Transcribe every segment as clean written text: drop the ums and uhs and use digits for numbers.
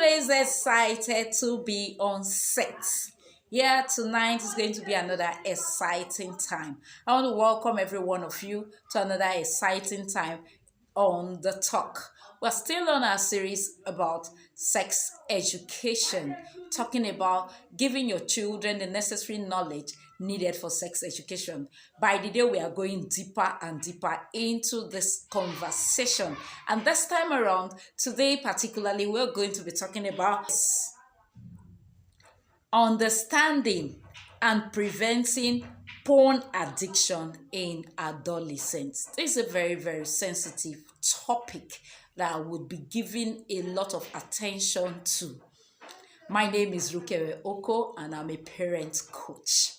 always excited to be on set. Yeah, tonight is going to be another exciting time. I want to welcome every one of you to another exciting time on the talk. We're still on our series about sex education, talking about giving your children the necessary knowledge needed for sex education. By the day, we are going deeper and deeper into this conversation. And this time around, today particularly, we're going to be talking about understanding and preventing porn addiction in adolescents. This is a very, very sensitive topic that I would be giving a lot of attention to. My name is Rukewe Oko, and I'm a parent coach.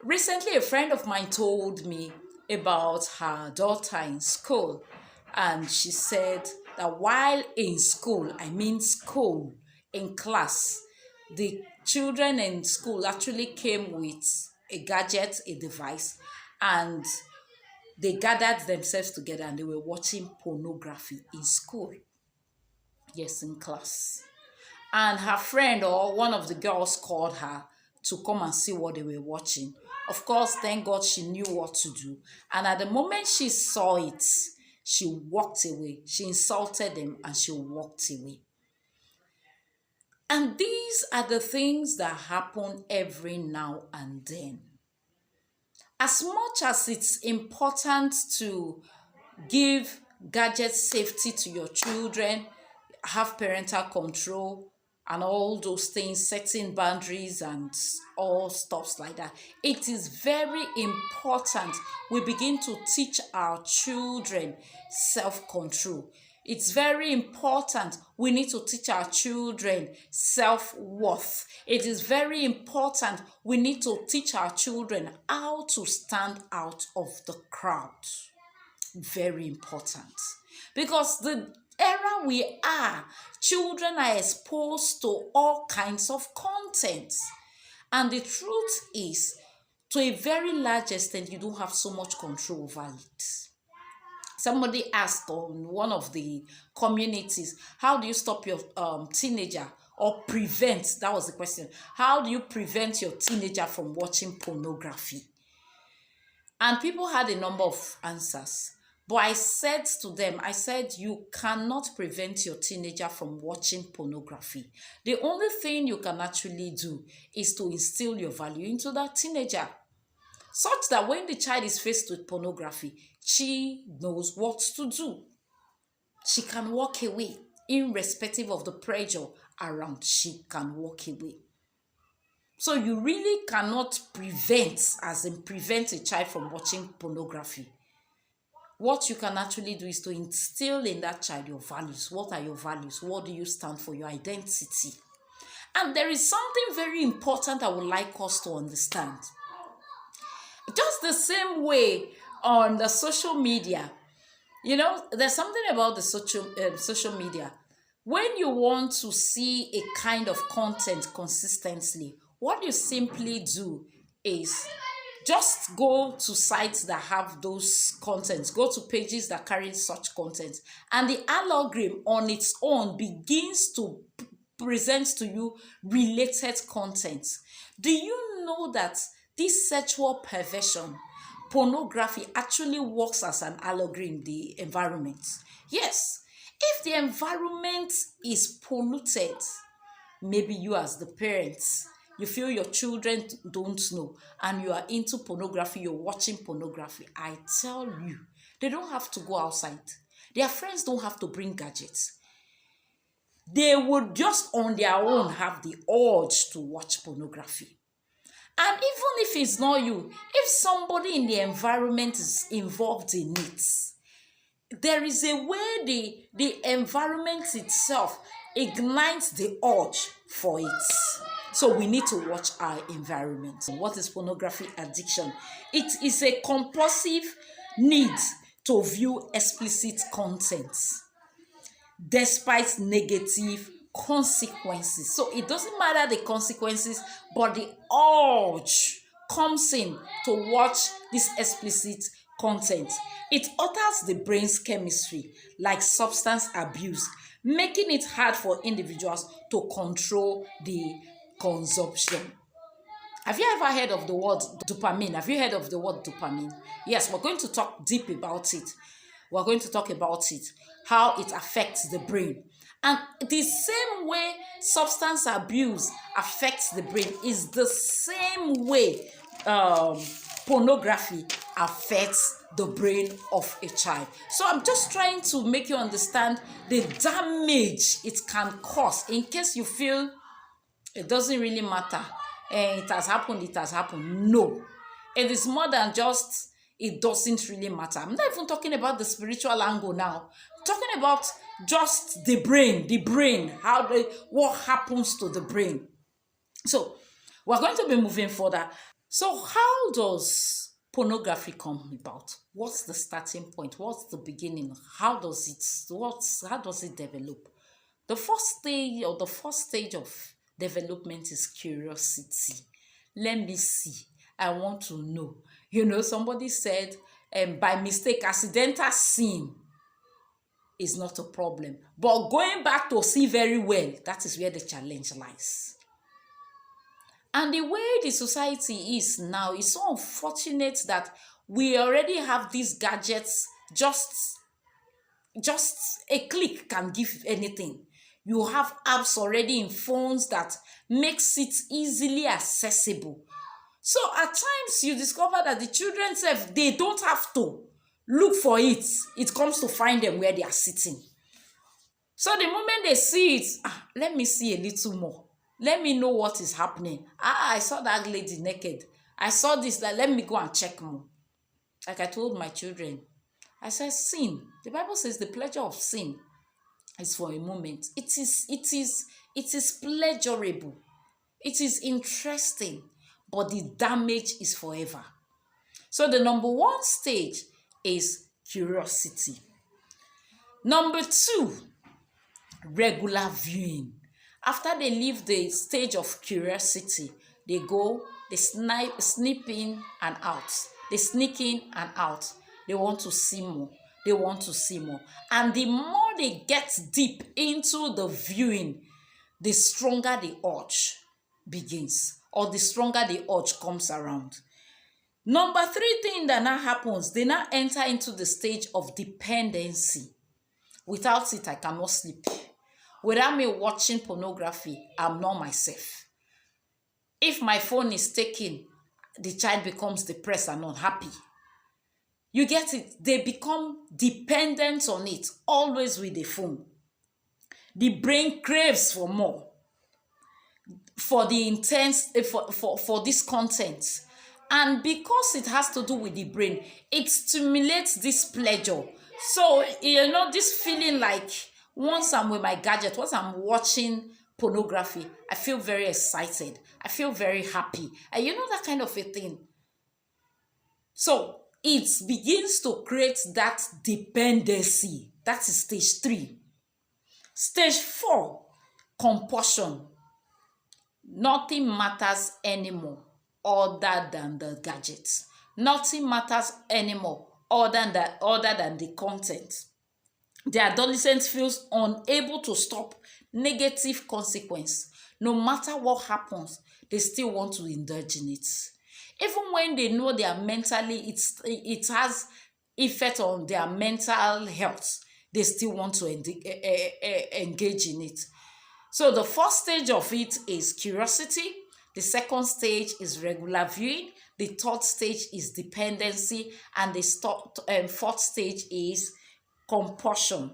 Recently, a friend of mine told me about her daughter in school, and she said that while in school, in class, the children in school actually came with a gadget, a device, and they gathered themselves together and they were watching pornography in school. Yes, in class. And her friend or one of the girls called her to come and see what they were watching. Of course, thank God she knew what to do. And at the moment she saw it, she walked away. She insulted them and she walked away. And these are the things that happen every now and then. As much as it's important to give gadget safety to your children, have parental control and all those things, setting boundaries and all stuffs like that, it is very important we begin to teach our children self-control. It's very important we need to teach our children self-worth. It is very important we need to teach our children how to stand out of the crowd. Very important. Because the era we are, children are exposed to all kinds of content. And the truth is, to a very large extent, you don't have so much control over it. Somebody asked on one of the communities, how do you stop your teenager or prevent, that was the question, how do you prevent your teenager from watching pornography? And people had a number of answers. But I said to them, you cannot prevent your teenager from watching pornography. The only thing you can actually do is to instill your value into that teenager, such that when the child is faced with pornography, she knows what to do. She can walk away, irrespective of the pressure around. She can walk away. So you really cannot prevent a child from watching pornography. What you can actually do is to instill in that child your values. What are your values? What do you stand for? Your identity. And there is something very important I would like us to understand. Just the same way on the social media, there's something about the social media. When you want to see a kind of content consistently, what you simply do is just go to sites that have those contents, go to pages that carry such content, and the algorithm on its own begins to present to you related content. Do you know that this sexual perversion, pornography, actually works as an algorithm in the environment? Yes. If the environment is polluted, maybe you as the parents, you feel your children don't know, and you are into pornography, you're watching pornography, I tell you, they don't have to go outside. Their friends don't have to bring gadgets. They would just on their own have the urge to watch pornography. And even if it's not you, if somebody in the environment is involved in it, there is a way the environment itself ignites the urge for it. So we need to watch our environment. What is pornography addiction? It is a compulsive need to view explicit content despite negative consequences. So it doesn't matter the consequences, but the urge comes in to watch this explicit content. It alters the brain's chemistry, like substance abuse, making it hard for individuals to control the consumption. Have you ever heard of the word dopamine? Have you heard of the word dopamine? Yes, we're going to talk deep about it. We're going to talk about it, how it affects the brain. And the same way substance abuse affects the brain is the same way pornography affects the brain of a child. So I'm just trying to make you understand the damage it can cause in case you feel it doesn't really matter. It has happened, it has happened. No. It is more than just it doesn't really matter. I'm not even talking about the spiritual angle now. I'm talking about just the brain, what happens to the brain. So we're going to be moving further. So how does pornography come about? What's the starting point? What's the beginning? How does it develop? The first stage of development is curiosity. Let me see. I want to know. Somebody said, by mistake, accidental sin is not a problem. But going back to see very well, that is where the challenge lies. And the way the society is now is so unfortunate that we already have these gadgets. Just a click can give anything. You have apps already in phones that makes it easily accessible. So at times you discover that the children they don't have to look for it. It comes to find them where they are sitting. So the moment they see it, let me see a little more. Let me know what is happening. I saw that lady naked. I saw this. Let me go and check more. Like I told my children, I said, sin. The Bible says the pleasure of sin is for a moment. It is pleasurable. It is interesting, but the damage is forever. So the number one stage is curiosity. Number two, regular viewing. After they leave the stage of curiosity, they sneak in and out. They sneak in and out. They want to see more. They want to see more. And the more they get deep into the viewing, the stronger the urge begins, or the stronger the urge comes around. Number three thing that now happens, they now enter into the stage of dependency. Without it, I cannot sleep. Without me watching pornography, I'm not myself. If my phone is taken, the child becomes depressed and unhappy. You get it? They become dependent on it, always with the phone. The brain craves for more, for the intense, for this content. And because it has to do with the brain, it stimulates this pleasure. So, this feeling like once I'm with my gadget, once I'm watching pornography, I feel very excited. I feel very happy. And that kind of a thing. So, it begins to create that dependency. That is stage 3. Stage 4, compulsion. Nothing matters anymore other than the gadgets. Nothing matters anymore other than the content. The adolescent feels unable to stop negative consequence. No matter what happens, they still want to indulge in it. Even when they know they are mentally, it has effect on their mental health, they still want to engage in it. So the first stage of it is curiosity. The second stage is regular viewing. The third stage is dependency. And the fourth stage is compulsion.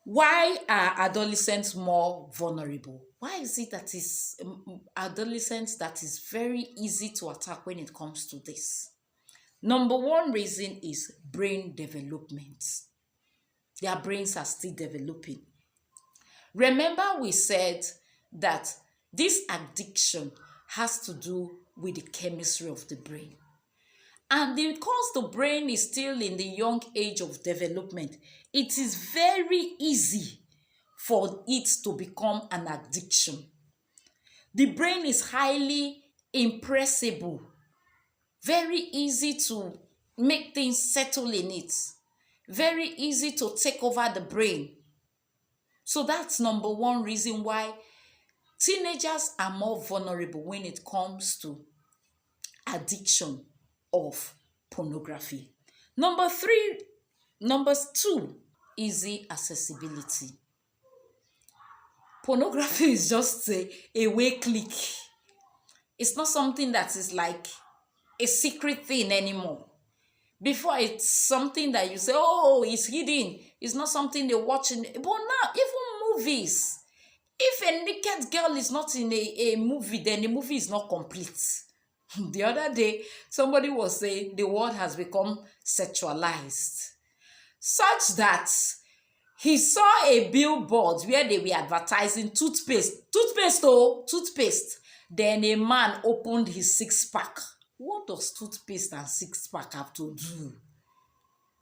Why are adolescents more vulnerable? Why is it that is adolescents that is very easy to attack when it comes to this? Number one reason is brain development. Their brains are still developing. Remember we said that this addiction has to do with the chemistry of the brain. And because the brain is still in the young age of development, it is very easy for it to become an addiction. The brain is highly impressible, very easy to make things settle in it, very easy to take over the brain. So that's number one reason why teenagers are more vulnerable when it comes to addiction of pornography. Number three, number two, easy accessibility. Pornography is just a way click. It's not something that is like a secret thing anymore. Before, it's something that you say, oh, it's hidden. It's not something they're watching. But now, even movies, if a naked girl is not in a movie, then the movie is not complete. The other day, somebody was saying the world has become sexualized, such that he saw a billboard where they were advertising toothpaste. Toothpaste, oh, toothpaste. Then a man opened his six-pack. What does toothpaste and six-pack have to do?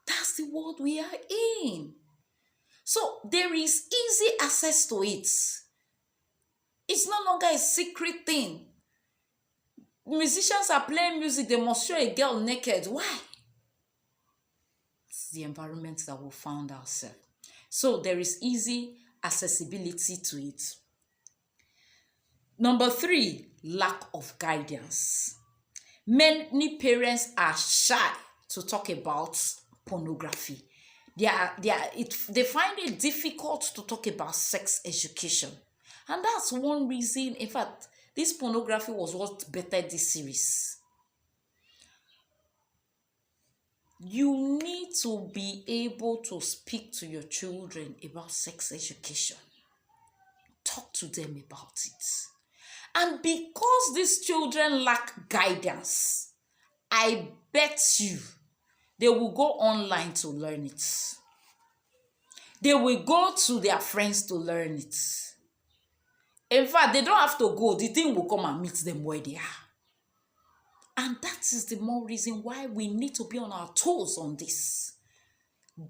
That's the world we are in. So there is easy access to it. It's no longer a secret thing. Musicians are playing music, they must show a girl naked. Why? It's the environment that we found ourselves. So there is easy accessibility to it. Number three, lack of guidance. Many parents are shy to talk about pornography. They find it difficult to talk about sex education. And that's one reason, in fact, this pornography was what bettered this series. You need to be able to speak to your children about sex education. Talk to them about it. And because these children lack guidance, I bet you they will go online to learn it. They will go to their friends to learn it. In fact, they don't have to go. The thing will come and meet them where they are. And that is the more reason why we need to be on our toes on this,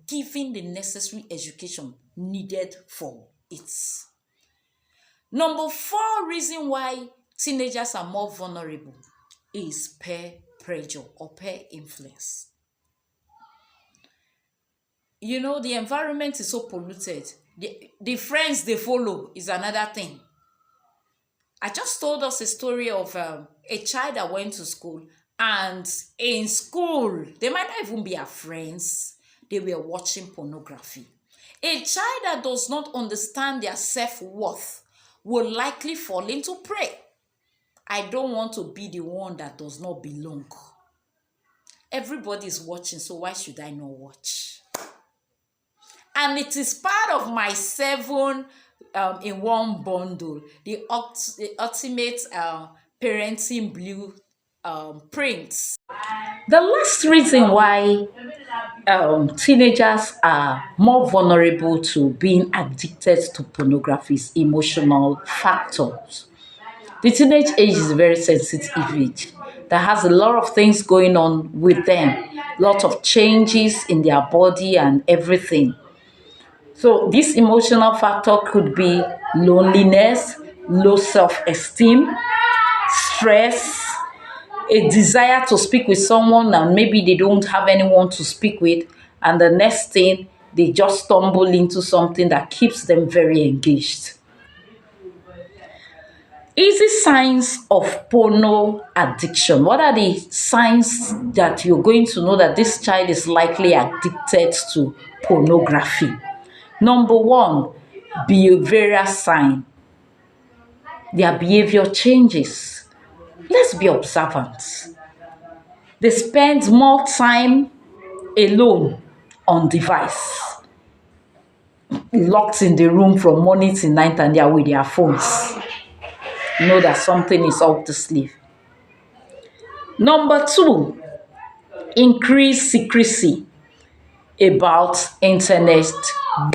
giving the necessary education needed for it. Number four reason why teenagers are more vulnerable is peer pressure or peer influence. You know, the environment is so polluted. The friends they follow is another thing. I just told us a story of a child that went to school, and in school, they might not even be her friends. They were watching pornography. A child that does not understand their self-worth will likely fall into prey. I don't want to be the one that does not belong. Everybody is watching, so why should I not watch? And it is part of my 7 in one bundle, the ultimate parenting blue prints. The last reason why teenagers are more vulnerable to being addicted to pornography is emotional factors. The teenage age is a very sensitive age that has a lot of things going on with them, a lot of changes in their body and everything. So this emotional factor could be loneliness, low self-esteem, stress, a desire to speak with someone and maybe they don't have anyone to speak with, and the next thing they just stumble into something that keeps them very engaged. Easy signs of porno addiction. What are the signs that you're going to know that this child is likely addicted to pornography? Number one, behavioral sign. Their behavior changes. Let's be observant. They spend more time alone on device, locked in the room from morning till night, and they are with their phones. You know that something is up the sleeve. Number two, increased secrecy about internet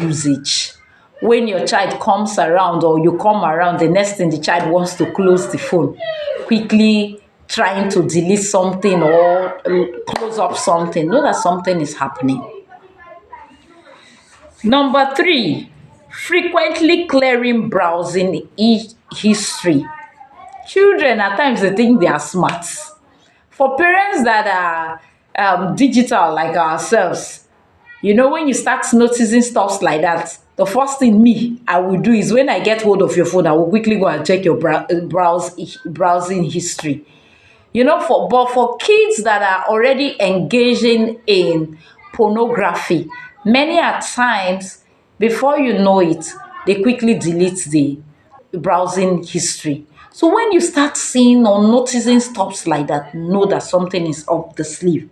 usage. When your child comes around or you come around, the next thing the child wants to close the phone, quickly trying to delete something or close up something. Know that something is happening. Number three, frequently clearing browsing history. Children at times they think they are smart. For parents that are digital like ourselves, you know, when you start noticing stuff like that, the first thing I will do is when I get hold of your phone, I will quickly go and check your browsing history. For kids that are already engaging in pornography, many at times, before you know it, they quickly delete the browsing history. So when you start seeing or noticing stuff like that, know that something is up the sleeve.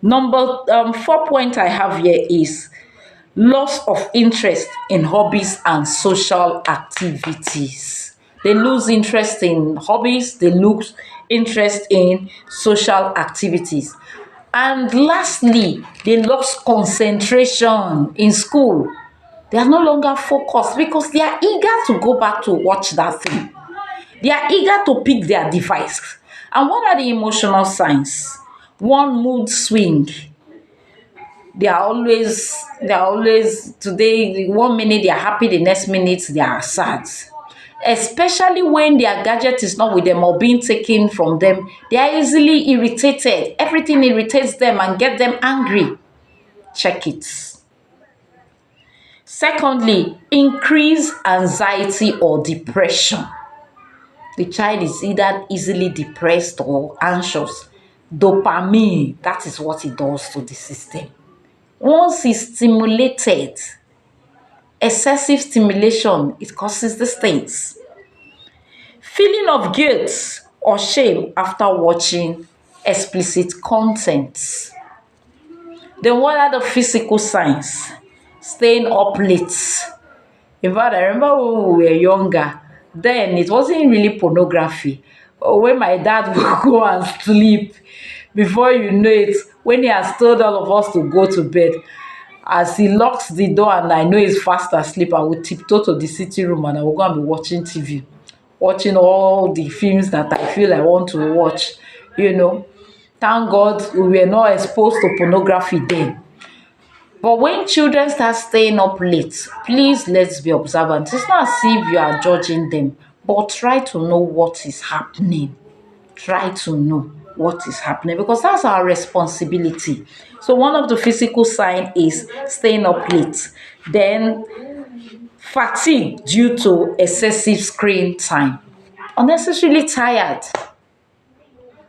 Number 4 point I have here is loss of interest in hobbies and social activities. They lose interest in hobbies, they lose interest in social activities. And lastly, they lost concentration in school. They are no longer focused because they are eager to go back to watch that thing. They are eager to pick their device. And what are the emotional signs? One, mood swing. They are always today, one minute they are happy, the next minute they are sad. Especially when their gadget is not with them or being taken from them, they are easily irritated. Everything irritates them and get them angry. Check it. Secondly, increase anxiety or depression. The child is either easily depressed or anxious. Dopamine, that is what it does to the system. Once it's stimulated, excessive stimulation, it causes these things. Feeling of guilt or shame after watching explicit content. Then what are the physical signs? Staying up late. In fact, I remember when we were younger, then it wasn't really pornography. When my dad would go and sleep, before you know it, when he has told all of us to go to bed, as he locks the door and I know he's fast asleep, I will tiptoe to the sitting room and I will go and be watching TV, watching all the films that I feel I want to watch. Thank God we were not exposed to pornography then. But when children start staying up late, please, let's be observant. It's not as if you are judging them, but try to know what is happening. Try to know what is happening because that's our responsibility. So one of the physical signs is staying up late. Then fatigue due to excessive screen time. Unnecessarily tired.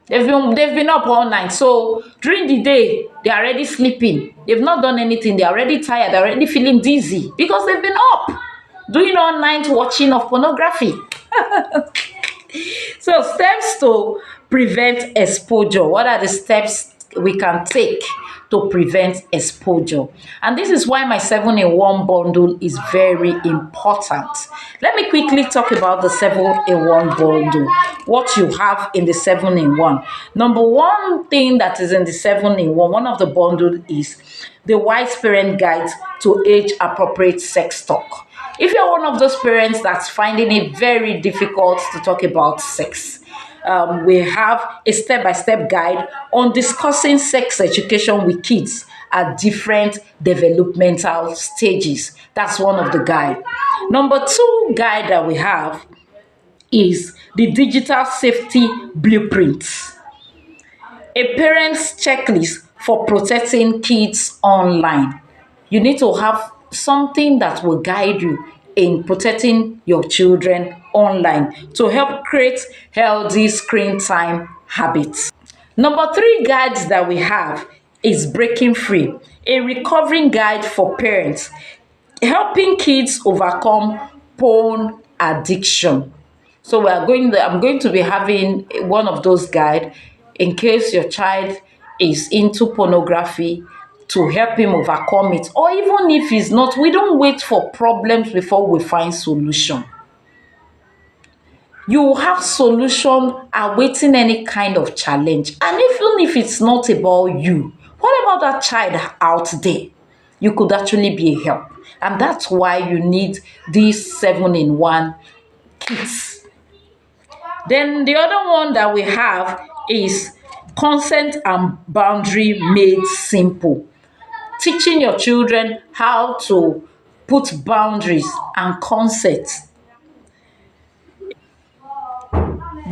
They've been up all night. So during the day, they're already sleeping. They've not done anything. They're already tired. They're already feeling dizzy because they've been up doing all night watching of pornography. So steps to prevent exposure. What are the steps we can take to prevent exposure? And this is why my 7-in-1 bundle is very important. Let me quickly talk about the 7-in-1 bundle. What you have in the 7-in-1. Number one thing that is in the 7-in-1, one of the bundle is the wise parent guide to age appropriate sex talk. If you're one of those parents that's finding it very difficult to talk about sex, we have a step-by-step guide on discussing sex education with kids at different developmental stages. That's one of the guide. Number two guide that we have is the digital safety blueprint, a parent's checklist for protecting kids online. You need to have something that will guide you in protecting your children online to help create healthy screen time habits. Number three guides that we have is Breaking Free, a recovering guide for parents, helping kids overcome porn addiction. So I'm going to be having one of those guides in case your child is into pornography, to help him overcome it. Or even if he's not, we don't wait for problems before we find solution. You have solution awaiting any kind of challenge. And even if it's not about you, what about that child out there? You could actually be a help. And that's why you need these 7-in-1 kits. Then the other one that we have is consent and boundary made simple. Teaching your children how to put boundaries and consent.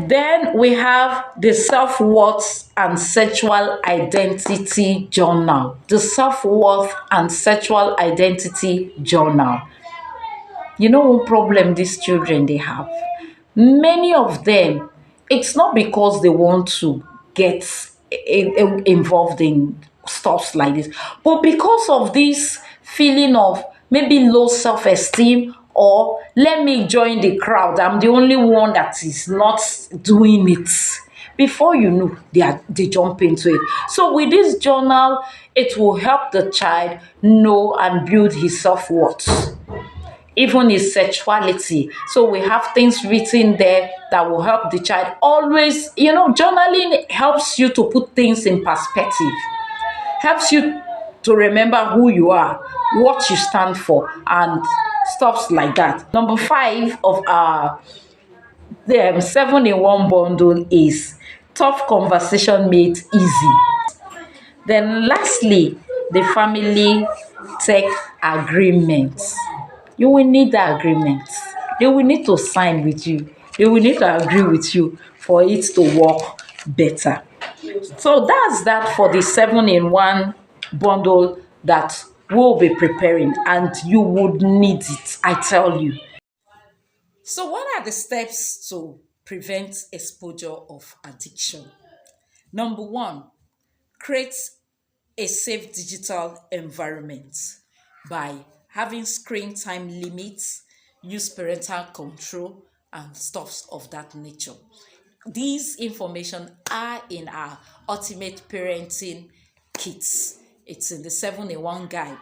Then we have the self-worth and sexual identity journal. The self-worth and sexual identity journal. You know one problem these children they have? Many of them, it's not because they want to get involved in stuff like this, but because of this feeling of maybe low self-esteem, or let me join the crowd, I'm the only one that is not doing it. Before you know, they jump into it. So with this journal, it will help the child know and build his self-worth, even his sexuality. So we have things written there that will help the child always, journaling helps you to put things in perspective, helps you to remember who you are, what you stand for, and stuff like that. Number 5 of our the 7 in 1 bundle is tough conversation made easy. Then lastly, the family tech agreement. You will need the agreement. They will need to sign with you. They will need to agree with you for it to work better. So that's that for the 7 in 1 bundle that we'll be preparing, and you would need it, I tell you. So, what are the steps to prevent exposure of addiction? Number 1, create a safe digital environment by having screen time limits, use parental control, and stuffs of that nature. These information are in our ultimate parenting kits. It's in the 7 in 1 guide.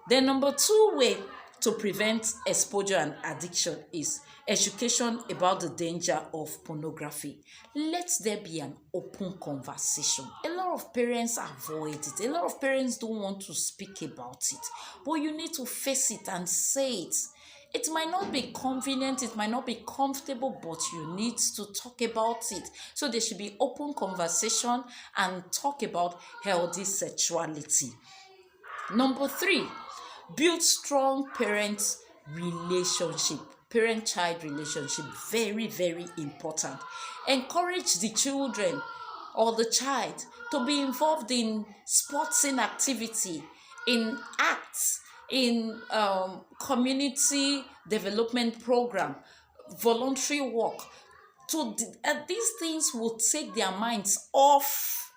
Then number 2 way to prevent exposure and addiction is education about the danger of pornography. Let there be an open conversation. A lot of parents avoid it. A lot of parents don't want to speak about it. But you need to face it and say it. It might not be convenient, it might not be comfortable, but you need to talk about it. So there should be open conversation and talk about healthy sexuality. Number 3, build strong parent relationship. Parent-child relationship, very, very important. Encourage the children or the child to be involved in sporting activity, in arts, in community development program, voluntary work. So these things will take their minds off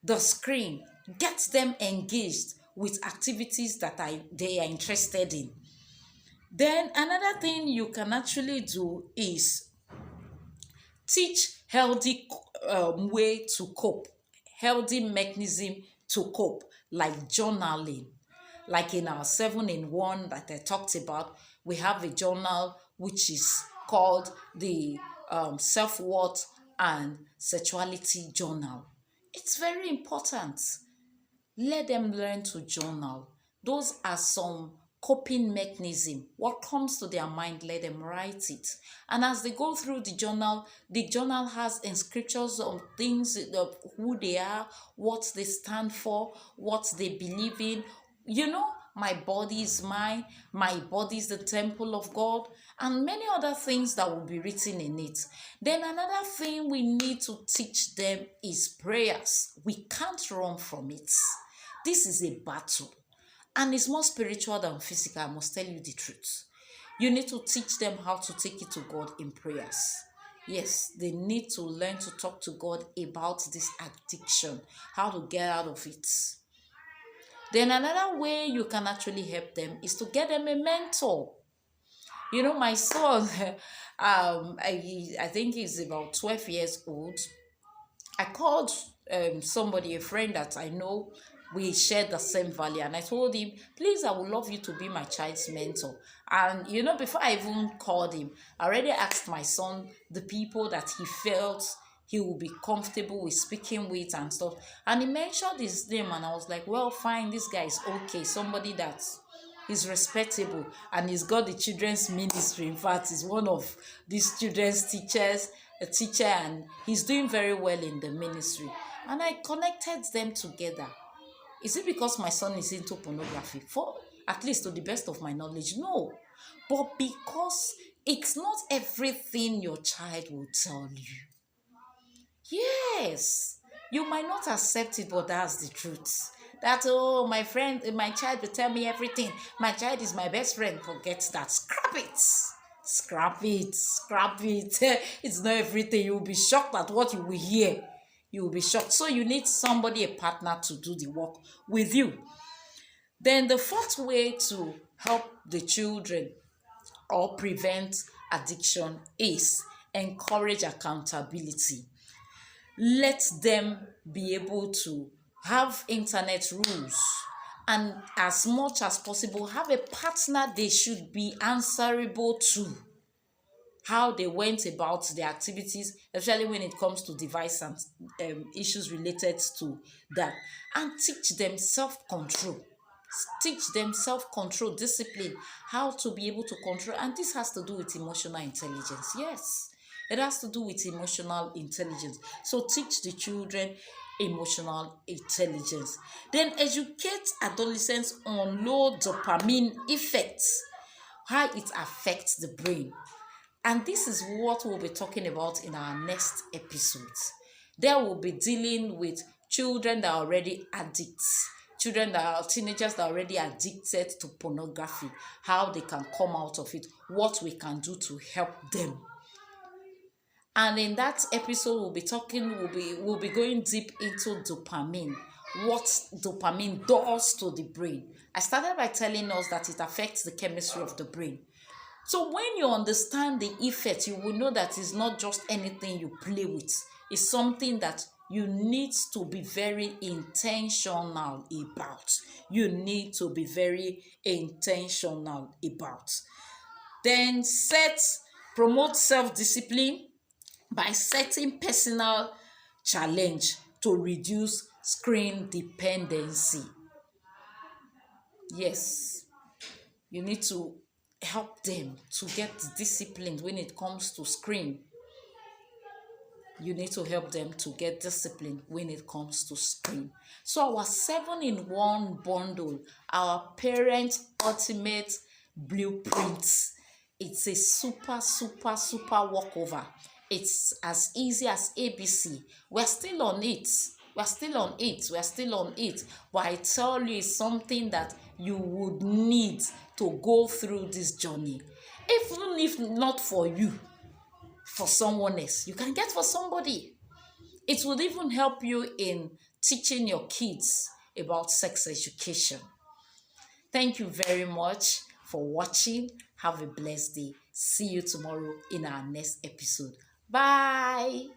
the screen, get them engaged with activities that they are interested in. Then another thing you can actually do is teach healthy way to cope, healthy mechanism to cope, like journaling. Like in our 7 in 1 that I talked about, we have a journal which is called the self-worth and sexuality journal. It's very important. Let them learn to journal. Those are some coping mechanism. What comes to their mind, let them write it. And as they go through the journal has inscriptions of things, of who they are, what they stand for, what they believe in. My body is mine, my body is the temple of God, and many other things that will be written in it. Then another thing we need to teach them is prayers. We can't run from it. This is a battle, and it's more spiritual than physical, I must tell you the truth. You need to teach them how to take it to God in prayers. Yes, they need to learn to talk to God about this addiction, how to get out of it. Then another way you can actually help them is to get them a mentor. My son, I think he's about 12 years old. I called somebody, a friend that I know, we shared the same value, and I told him, please, I would love you to be my child's mentor. And before I even called him, I already asked my son the people that he felt he would be comfortable with speaking with and stuff. And he mentioned his name, and I was like, well, fine, this guy is okay. Somebody that is respectable, and he's got the children's ministry. In fact, he's one of these children's teachers, a teacher, and he's doing very well in the ministry. And I connected them together. Is it because my son is into pornography? For at least to the best of my knowledge, no. But because It's not everything your child will tell you. Yes, you might not accept it, but that's the truth. That, oh, my friend, my child will tell me everything. My child is my best friend. Forget that. Scrap it. Scrap it. Scrap it. It's not everything. You'll be shocked at what you will hear. You will be shocked. So you need somebody, a partner, to do the work with you. Then the fourth way to help the children or prevent addiction is encourage accountability. Let them be able to have internet rules, and as much as possible have a partner they should be answerable to, how they went about their activities, especially when it comes to device and issues related to that, and teach them self-control. Teach them self-control, discipline, how to be able to control. And this has to do with emotional intelligence. Yes, it has to do with emotional intelligence. So teach the children emotional intelligence. Then educate adolescents on low dopamine effects, how it affects the brain. And this is what we'll be talking about in our next episode. There we'll be dealing with children that are already addicts, children that are teenagers that are already addicted to pornography, how they can come out of it, what we can do to help them. And in that episode, we'll be going deep into dopamine, what dopamine does to the brain. I started by telling us that it affects the chemistry of the brain. So when you understand the effect, you will know that it's not just anything you play with. It's something that you need to be very intentional about. You need to be very intentional about. Then promote self-discipline by setting personal challenge to reduce screen dependency. Yes, you need to help them to get disciplined when it comes to screen. You need to help them to get disciplined when it comes to screen. So our 7-in-1 bundle, our parent ultimate blueprint, it's a super walkover. It's as easy as ABC. We're still on it. We're still on it. We're still on it. But I tell you, it's something that you would need to go through this journey. Even if not for you, for someone else, you can get for somebody. It would even help you in teaching your kids about sex education. Thank you very much for watching. Have a blessed day. See you tomorrow in our next episode. Bye.